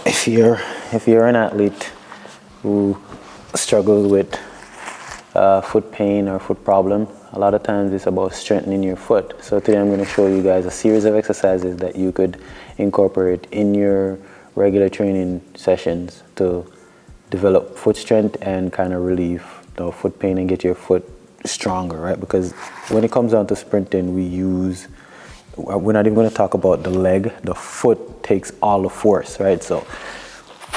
if you're an athlete who struggles with foot pain or foot problem, a lot of times it's about strengthening your foot. So today I'm going to show you guys a series of exercises that you could incorporate in your regular training sessions to develop foot strength and kind of relieve foot pain and get your foot stronger, right? Because when it comes down to sprinting, we're not even going to talk about the leg. The foot takes all the force, right? So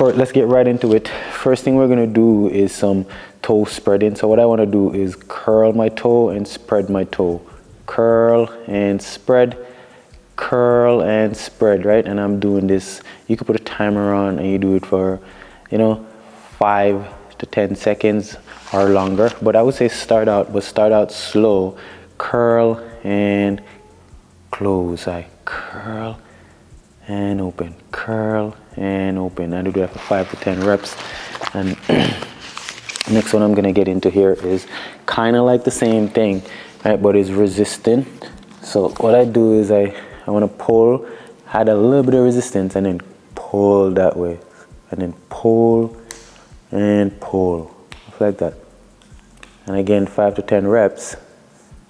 let's get right into it. First thing we're going to do is some toe spreading. So what I want to do is curl my toe and spread my toe. Curl and spread, right? And I'm doing this. You could put a timer on and you do it for 5 to 10 seconds or longer, but I would say start out slow. Curl and close. I curl and open, curl and open. I do that for 5 to 10 reps. And next one I'm going to get into here is kind of like the same thing, right, but it's resistant. So what I do is I want to pull, add a little bit of resistance, and then pull that way, and then pull and pull, like that. And again, 5 to 10 reps,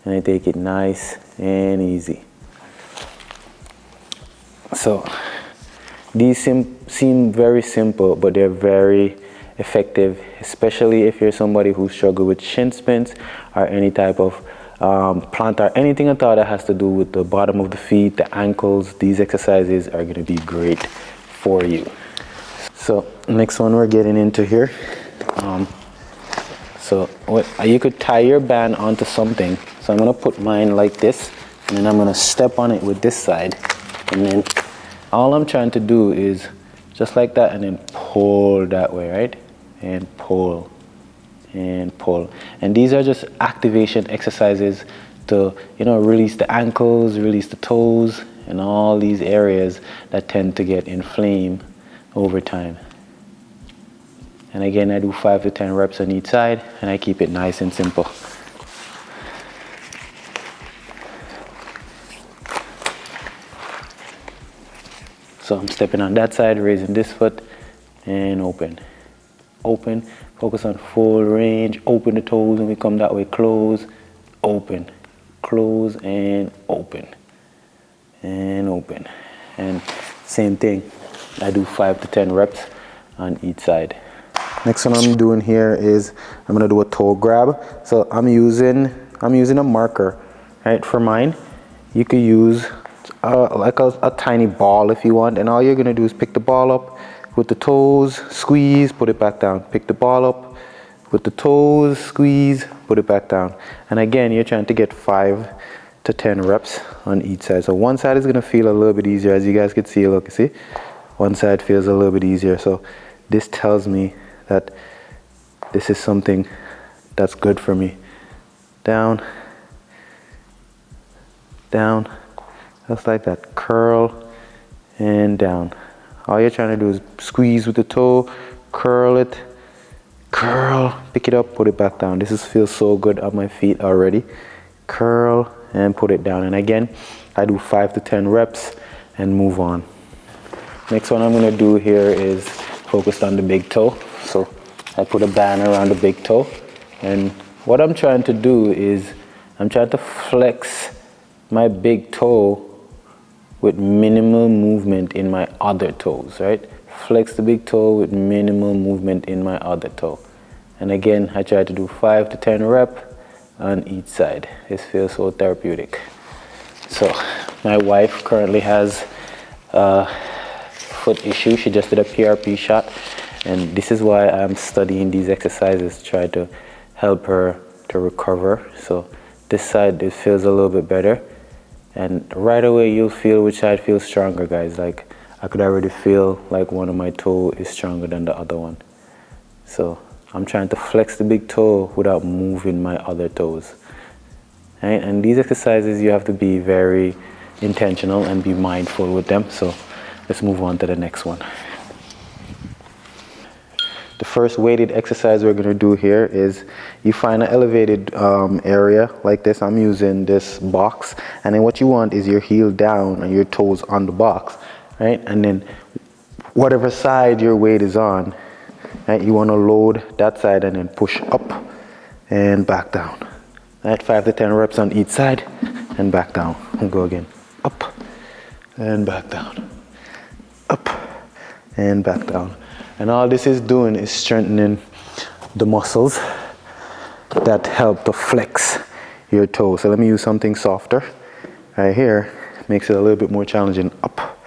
and I take it nice and easy. So these seem very simple, but they're very effective, especially if you're somebody who struggles with shin splints or any type of plantar, anything at all that has to do with the bottom of the feet, the ankles. These exercises are going to be great for you. So next one we're getting into here. You could tie your band onto something. So I'm going to put mine like this, and then I'm going to step on it with this side, and then all I'm trying to do is just like that, and then pull that way, right? And pull and pull. And these are just activation exercises to release the ankles, release the toes, and all these areas that tend to get inflamed over time. And again, I do 5 to 10 reps on each side, and I keep it nice and simple. So I'm stepping on that side, raising this foot, and open. Open, focus on full range, open the toes, and we come that way, close, open, close, and open, and open. And same thing, I do 5 to 10 reps on each side. Next one I'm doing here is I'm gonna do a toe grab. So I'm using a marker, right? For mine, you could use like a tiny ball if you want, and all you're gonna do is pick the ball up with the toes, squeeze, put it back down. Pick the ball up with the toes, squeeze, put it back down. And again, you're trying to get 5 to 10 reps on each side. So one side is gonna feel a little bit easier, as you guys can see. Look, see, one side feels a little bit easier. So this tells me that this is something that's good for me. Down, down, just like that. Curl and down. All you're trying to do is squeeze with the toe, curl it, curl, pick it up, put it back down. This feels so good on my feet already. Curl and put it down. And again, I do 5 to 10 reps and move on. Next one I'm going to do here is focused on the big toe. So I put a band around the big toe, and what I'm trying to do is I'm trying to flex my big toe with minimal movement in my other toes, right? Flex the big toe with minimal movement in my other toe. And again, I try to do 5 to 10 reps on each side. This feels so therapeutic. So my wife currently has a foot issue. She just did a PRP shot, and this is why I'm studying these exercises to try to help her to recover. So this side, it feels a little bit better, and right away you'll feel which side feels stronger, guys. Like I could already feel like one of my toe is stronger than the other one. So I'm trying to flex the big toe without moving my other toes. Right? And these exercises, you have to be very intentional and be mindful with them. So let's move on to the next one. The first weighted exercise we're going to do here is you find an elevated area like this. I'm using this box, and then what you want is your heel down and your toes on the box, right? And then whatever side your weight is on, right? You want to load that side and then push up and back down. Right? 5 to 10 reps on each side and back down. And go again. Up and back down. Up and back down. And all this is doing is strengthening the muscles that help to flex your toes. So let me use something softer right here. Makes it a little bit more challenging. Up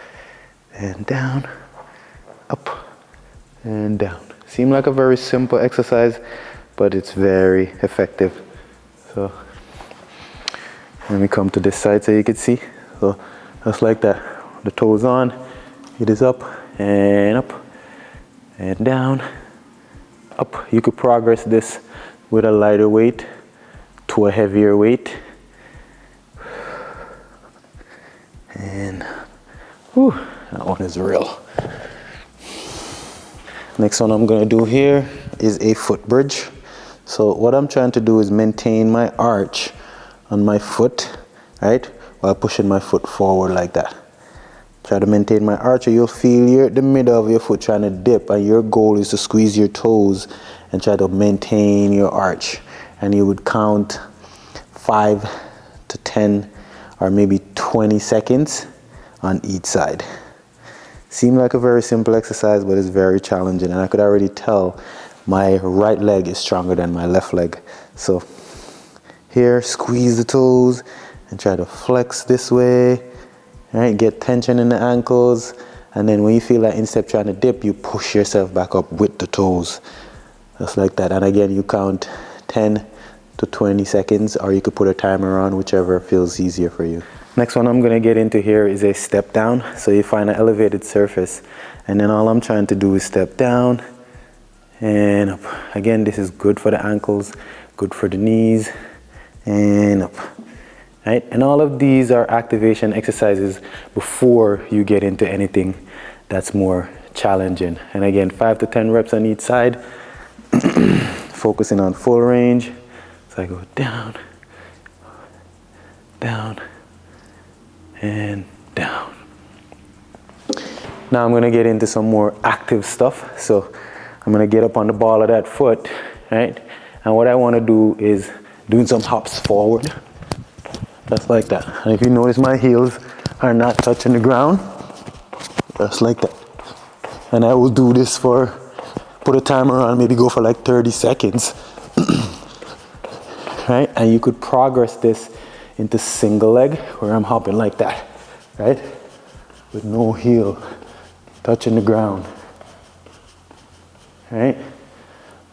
and down, up and down. Seems like a very simple exercise, but it's very effective. So let me come to this side so you can see. So just like that. The toes on, it is up and down, up. You could progress this with a lighter weight to a heavier weight. And whew, that one is real. Next one I'm gonna do here is a foot bridge. So what I'm trying to do is maintain my arch on my foot, right? While pushing my foot forward like that. Try to maintain my arch, or you'll feel the middle of your foot trying to dip, and your goal is to squeeze your toes and try to maintain your arch. And you would count 5 to 10 or maybe 20 seconds on each side. Seems like a very simple exercise, but it's very challenging, and I could already tell my right leg is stronger than my left leg. So here, squeeze the toes and try to flex this way. Right, get tension in the ankles, and then when you feel that instep trying to dip, you push yourself back up with the toes, just like that. And again, you count 10 to 20 seconds, or you could put a timer on, whichever feels easier for you. Next one I'm going to get into here is a step down. So you find an elevated surface, and then all I'm trying to do is step down and up. Again, this is good for the ankles, good for the knees, and up. Right? And all of these are activation exercises before you get into anything that's more challenging. And again, 5 to 10 reps on each side, focusing on full range. So I go down, down, and down. Now I'm gonna get into some more active stuff. So I'm gonna get up on the ball of that foot, right? And what I wanna do is doing some hops forward. Just like that. And if you notice, my heels are not touching the ground. Just like that. And I will do this for, put a timer on, maybe go for like 30 seconds. Right? And you could progress this into single leg, where I'm hopping like that. Right? With no heel touching the ground. Right?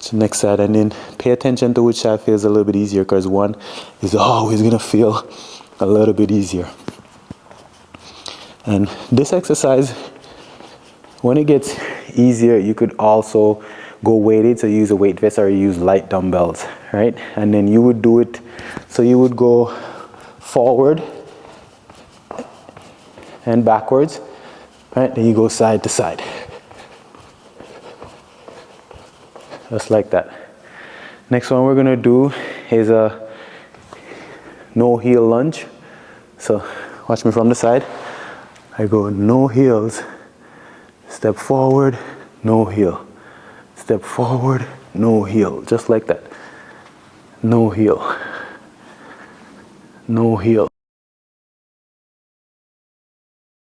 So next side, and then pay attention to which side feels a little bit easier, because one is always gonna feel a little bit easier. And this exercise, when it gets easier, you could also go weighted, so you use a weight vest or you use light dumbbells, right? And then you would do it, so you would go forward and backwards, right? Then you go side to side. Just like that. Next one we're gonna do is a no heel lunge. So watch me from the side. I go no heels, step forward, no heel. Step forward, no heel. Just like that. No heel. No heel.